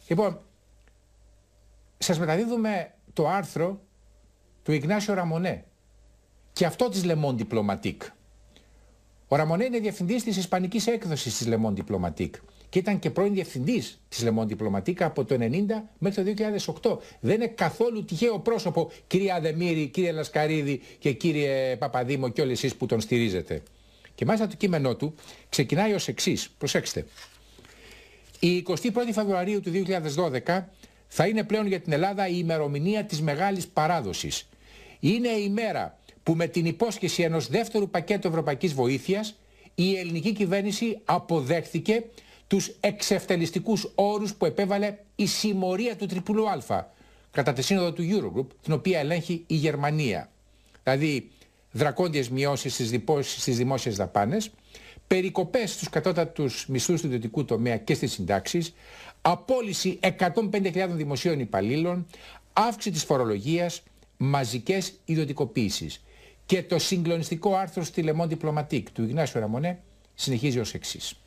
Λοιπόν, σας μεταδίδουμε το άρθρο του Ιγνάσιο Ραμονέ και αυτό της Le Monde Diplomatique. Ο Ραμονέ είναι διευθυντής της ισπανικής έκδοσης της Le Monde Diplomatique και ήταν και πρώην διευθυντής της Le Monde Diplomatique από το 1990 μέχρι το 2008. Δεν είναι καθόλου τυχαίο πρόσωπο, κυρία Αδεμήρη, κύριε Λασκαρίδη και κύριε Παπαδήμο και όλοι εσείς που τον στηρίζετε. Και μάλιστα το κείμενό του ξεκινάει ως εξής. Προσέξτε. Η 21η Φεβρουαρίου του 2012 θα είναι πλέον για την Ελλάδα η ημερομηνία της μεγάλης παράδοσης. Είναι η ημέρα που με την υπόσχεση ενός δεύτερου πακέτου ευρωπαϊκής βοήθειας η ελληνική κυβέρνηση αποδέχθηκε τους εξευτελιστικούς όρους που επέβαλε η συμμορία του ΑΑΑ κατά τη σύνοδο του Eurogroup, την οποία ελέγχει η Γερμανία. Δηλαδή δρακόντιες μειώσεις στις δημόσιες δαπάνες, περικοπές στους κατώτατους μισθούς του ιδιωτικού τομέα και στις συντάξεις, απόλυση 150.000 δημοσίων υπαλλήλων, αύξηση της φορολογίας, μαζικές ιδιωτικοποίησεις. Και το συγκλονιστικό άρθρο στη Le Monde Diplomatique του Ιγνάσιο Ραμονέ συνεχίζει ως εξής.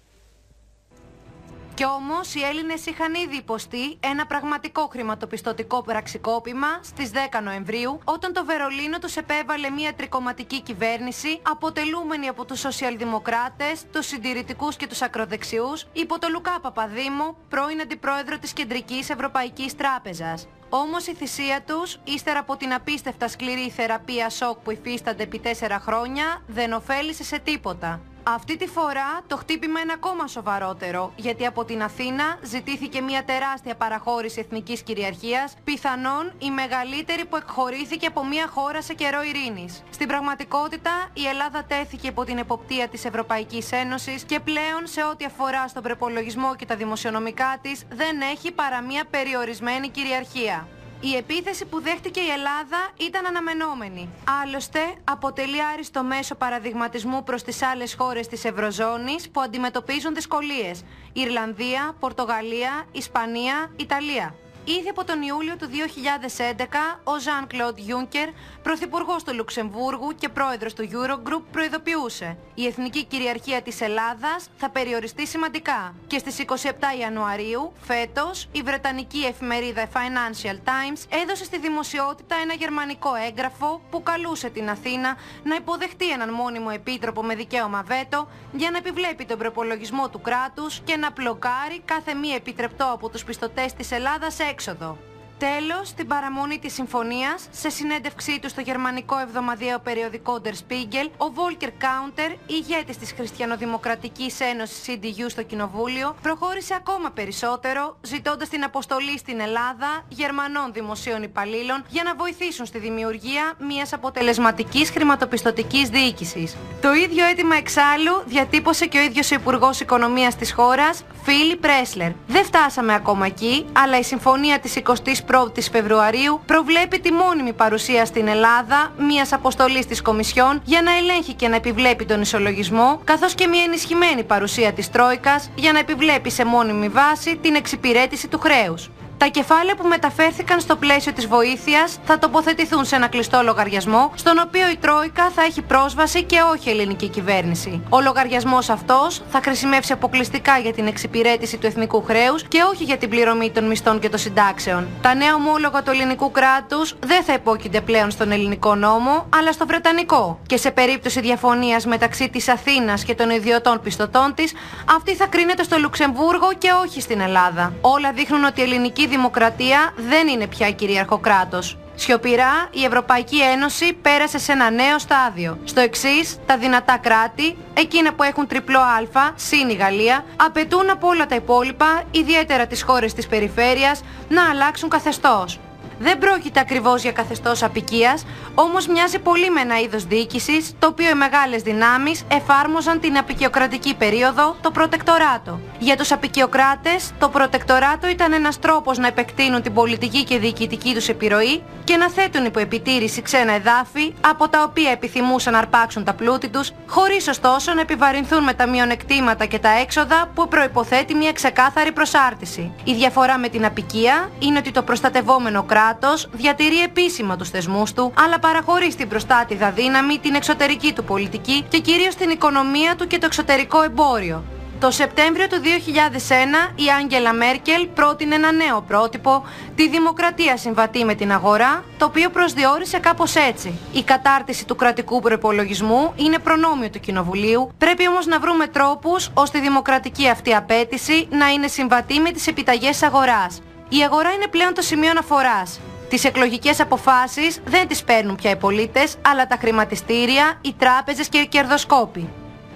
Κι όμως οι Έλληνες είχαν ήδη υποστεί ένα πραγματικό χρηματοπιστωτικό πραξικόπημα στις 10 Νοεμβρίου, όταν το Βερολίνο τους επέβαλε μια τρικομματική κυβέρνηση αποτελούμενη από τους σοσιαλδημοκράτες, τους συντηρητικούς και τους ακροδεξιούς, υπό τον Λουκά Παπαδήμο, πρώην αντιπρόεδρο της Κεντρικής Ευρωπαϊκής Τράπεζας. Όμως η θυσία τους, ύστερα από την απίστευτα σκληρή θεραπεία σοκ που υφίστανται επί 4 χρόνια, δεν ωφέλησε σε τίποτα. Αυτή τη φορά το χτύπημα είναι ακόμα σοβαρότερο, γιατί από την Αθήνα ζητήθηκε μια τεράστια παραχώρηση εθνικής κυριαρχίας, πιθανόν η μεγαλύτερη που εκχωρήθηκε από μια χώρα σε καιρό ειρήνης. Στην πραγματικότητα, η Ελλάδα τέθηκε υπό την εποπτεία της Ευρωπαϊκής Ένωσης και πλέον σε ό,τι αφορά στον προπολογισμό και τα δημοσιονομικά της δεν έχει παρά μια περιορισμένη κυριαρχία. Η επίθεση που δέχτηκε η Ελλάδα ήταν αναμενόμενη. Άλλωστε, αποτελεί άριστο μέσο παραδειγματισμού προς τις άλλες χώρες της Ευρωζώνης που αντιμετωπίζουν δυσκολίες. Ιρλανδία, Πορτογαλία, Ισπανία, Ιταλία. Ήδη από τον Ιούλιο του 2011, ο Ζαν Κλοντ Γιούνκερ, πρωθυπουργός του Λουξεμβούργου και πρόεδρος του Eurogroup, προειδοποιούσε: η εθνική κυριαρχία της Ελλάδας θα περιοριστεί σημαντικά. Και στις 27 Ιανουαρίου, φέτος, η βρετανική εφημερίδα Financial Times έδωσε στη δημοσιότητα ένα γερμανικό έγγραφο που καλούσε την Αθήνα να υποδεχτεί έναν μόνιμο επίτροπο με δικαίωμα βέτο για να επιβλέπει τον προπολογισμό του κράτους και να μπλοκάρει κάθε μη επιτρεπτό από τους πιστωτές της Ελλάδας έξοδο. Τέλος, στην παραμονή της συμφωνίας, σε συνέντευξή του στο γερμανικό εβδομαδιαίο περιοδικό Der Spiegel, ο Volker Counter, ηγέτης της Χριστιανοδημοκρατικής Ένωσης CDU στο Κοινοβούλιο, προχώρησε ακόμα περισσότερο, ζητώντας την αποστολή στην Ελλάδα Γερμανών δημοσίων υπαλλήλων για να βοηθήσουν στη δημιουργία μιας αποτελεσματικής χρηματοπιστωτικής διοίκησης. Το ίδιο αίτημα εξάλλου διατύπωσε και ο ίδιος ο Υπουργός Οικονομίας της χώρας, Φίλιπ Ρέσλερ. Δεν φτάσαμε ακόμα εκεί, αλλά η συμφωνία της 21ης Φεβρουαρίου προβλέπει τη μόνιμη παρουσία στην Ελλάδα μιας αποστολής της Κομισιόν για να ελέγχει και να επιβλέπει τον ισολογισμό, καθώς και μια ενισχυμένη παρουσία της Τρόικας για να επιβλέπει σε μόνιμη βάση την εξυπηρέτηση του χρέους. Τα κεφάλαια που μεταφέρθηκαν στο πλαίσιο της βοήθειας θα τοποθετηθούν σε ένα κλειστό λογαριασμό, στον οποίο η Τρόικα θα έχει πρόσβαση και όχι η ελληνική κυβέρνηση. Ο λογαριασμός αυτός θα χρησιμεύσει αποκλειστικά για την εξυπηρέτηση του εθνικού χρέους και όχι για την πληρωμή των μισθών και των συντάξεων. Τα νέα ομόλογα του ελληνικού κράτους δεν θα υπόκεινται πλέον στον ελληνικό νόμο, αλλά στο βρετανικό. Και σε περίπτωση διαφωνίας μεταξύ της Αθήνας και των ιδιωτών πιστωτών της, αυτή θα κρίνεται στο Λουξεμβούργο και όχι στην Ελλάδα. Όλα δείχνουν ότι η ελληνική δημοκρατία δεν είναι πια κυρίαρχο κράτος. Σιωπηρά, η Ευρωπαϊκή Ένωση πέρασε σε ένα νέο στάδιο. Στο εξής, τα δυνατά κράτη, εκείνα που έχουν τριπλό α, συν η Γαλλία, απαιτούν από όλα τα υπόλοιπα, ιδιαίτερα τις χώρες της περιφέρειας, να αλλάξουν καθεστώς. Δεν πρόκειται ακριβώς για καθεστώς αποικίας, όμως μοιάζει πολύ με ένα είδος διοίκησης, το οποίο οι μεγάλες δυνάμεις εφάρμοζαν την αποικιοκρατική περίοδο, το προτεκτοράτο. Για τους αποικιοκράτες, το προτεκτοράτο ήταν ένας τρόπος να επεκτείνουν την πολιτική και διοικητική τους επιρροή και να θέτουν υπό επιτήρηση ξένα εδάφη, από τα οποία επιθυμούσαν να αρπάξουν τα πλούτη τους, χωρίς ωστόσο να επιβαρυνθούν με τα μειονεκτήματα και τα έξοδα που προϋποθέτει μια ξεκάθαρη προσάρτηση. Η διαφορά με την αποικία είναι ότι το προστατευόμενο κράτος διατηρεί επίσημα τους θεσμούς του, αλλά παραχωρεί στην προστάτηδα δύναμη την εξωτερική του πολιτική και κυρίως την οικονομία του και το εξωτερικό εμπόριο. Το Σεπτέμβριο του 2001 η Άγγελα Μέρκελ πρότεινε ένα νέο πρότυπο, τη δημοκρατία συμβατή με την αγορά, το οποίο προσδιορίσε κάπως έτσι. Η κατάρτιση του κρατικού προϋπολογισμού είναι προνόμιο του Κοινοβουλίου, πρέπει όμως να βρούμε τρόπους ώστε η δημοκρατική αυτή απέτηση να είναι συμβατή με τις επιταγές αγοράς. Η αγορά είναι πλέον το σημείο αναφοράς. Τις εκλογικές αποφάσεις δεν τις παίρνουν πια οι πολίτες, αλλά τα χρηματιστήρια, οι τράπεζες και οι κερδοσκόποι.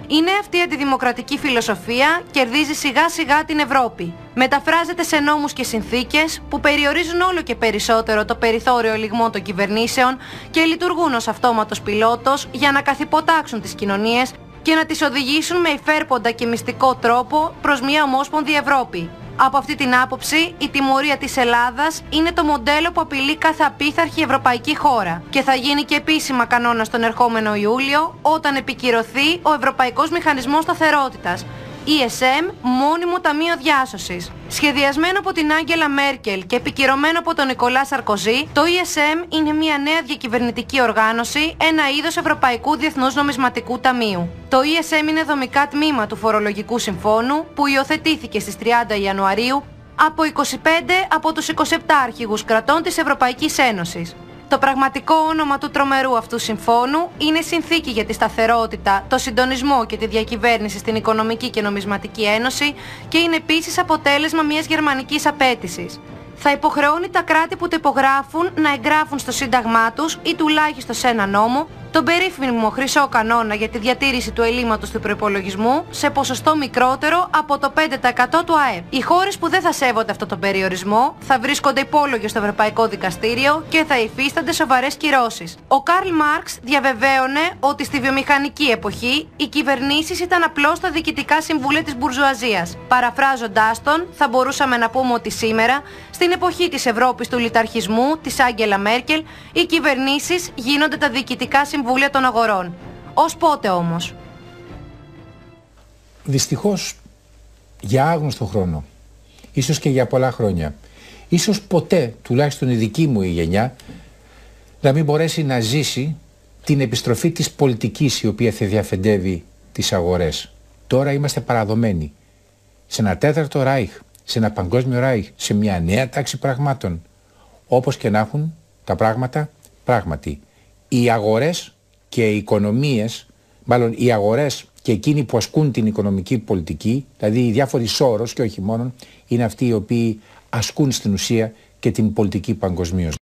Η νέα αυτή αντιδημοκρατική φιλοσοφία κερδίζει σιγά σιγά την Ευρώπη. Μεταφράζεται σε νόμους και συνθήκες που περιορίζουν όλο και περισσότερο το περιθώριο ελιγμών των κυβερνήσεων και λειτουργούν ως αυτόματος πιλότος για να καθυποτάξουν τις κοινωνίες και να τις οδηγήσουν με υφέρποντα και μυστικό τρόπο προς μια ομόσπονδη Ευρώπη. Από αυτή την άποψη, η τιμωρία της Ελλάδας είναι το μοντέλο που απειλεί κάθε απίθαρχη ευρωπαϊκή χώρα και θα γίνει και επίσημα κανόνα τον ερχόμενο Ιούλιο όταν επικυρωθεί ο Ευρωπαϊκός Μηχανισμός Σταθερότητας, ESM, μόνιμο ταμείο διάσωσης. Σχεδιασμένο από την Άγγελα Μέρκελ και επικυρωμένο από τον Νικολά Σαρκοζή, το ESM είναι μια νέα διακυβερνητική οργάνωση, ένα είδος Ευρωπαϊκού Διεθνούς Νομισματικού Ταμείου. Το ESM είναι δομικά τμήμα του Φορολογικού Συμφώνου που υιοθετήθηκε στις 30 Ιανουαρίου από 25 από τους 27 αρχηγούς κρατών της Ευρωπαϊκής Ένωσης. Το πραγματικό όνομα του τρομερού αυτού συμφώνου είναι Συνθήκη για τη Σταθερότητα, το Συντονισμό και τη Διακυβέρνηση στην Οικονομική και Νομισματική Ένωση και είναι επίσης αποτέλεσμα μιας γερμανικής απέτησης. Θα υποχρεώνει τα κράτη που το υπογράφουν να εγγράφουν στο Σύνταγμά τους ή τουλάχιστον σε ένα νόμο τον περίφημο χρυσό κανόνα για τη διατήρηση του ελλείμματος του προϋπολογισμού σε ποσοστό μικρότερο από το 5% του ΑΕΠ. Οι χώρες που δεν θα σέβονται αυτό τον περιορισμό θα βρίσκονται υπόλογοι στο Ευρωπαϊκό Δικαστήριο και θα υφίστανται σοβαρές κυρώσεις. Ο Καρλ Μάρξ διαβεβαίωνε ότι στη βιομηχανική εποχή οι κυβερνήσεις ήταν απλώς τα διοικητικά συμβούλια της μπουρζουαζίας. Παραφράζοντάς τον, θα μπορούσαμε να πούμε ότι σήμερα, στην εποχή της Ευρώπης του λιταρχισμού, της Άγγελα Μέρκελ, οι κυβερνήσεις γίνονται τα διοικητικά συμβούλια των αγορών. Ως πότε όμως? Δυστυχώς, για άγνωστο χρόνο, ίσως και για πολλά χρόνια, ίσως ποτέ, τουλάχιστον η δική μου η γενιά, να μην μπορέσει να ζήσει την επιστροφή της πολιτικής η οποία θα διαφεντεύει τις αγορές. Τώρα είμαστε παραδομένοι σε ένα τέταρτο Ράιχ, σε ένα παγκόσμιο Ράιχ, σε μια νέα τάξη πραγμάτων. Όπως και να έχουν τα πράγματα, πράγματι, οι αγορές και οι οικονομίες, μάλλον οι αγορές και εκείνοι που ασκούν την οικονομική πολιτική, δηλαδή οι διάφοροι Σόρος και όχι μόνο, είναι αυτοί οι οποίοι ασκούν στην ουσία και την πολιτική παγκοσμίως.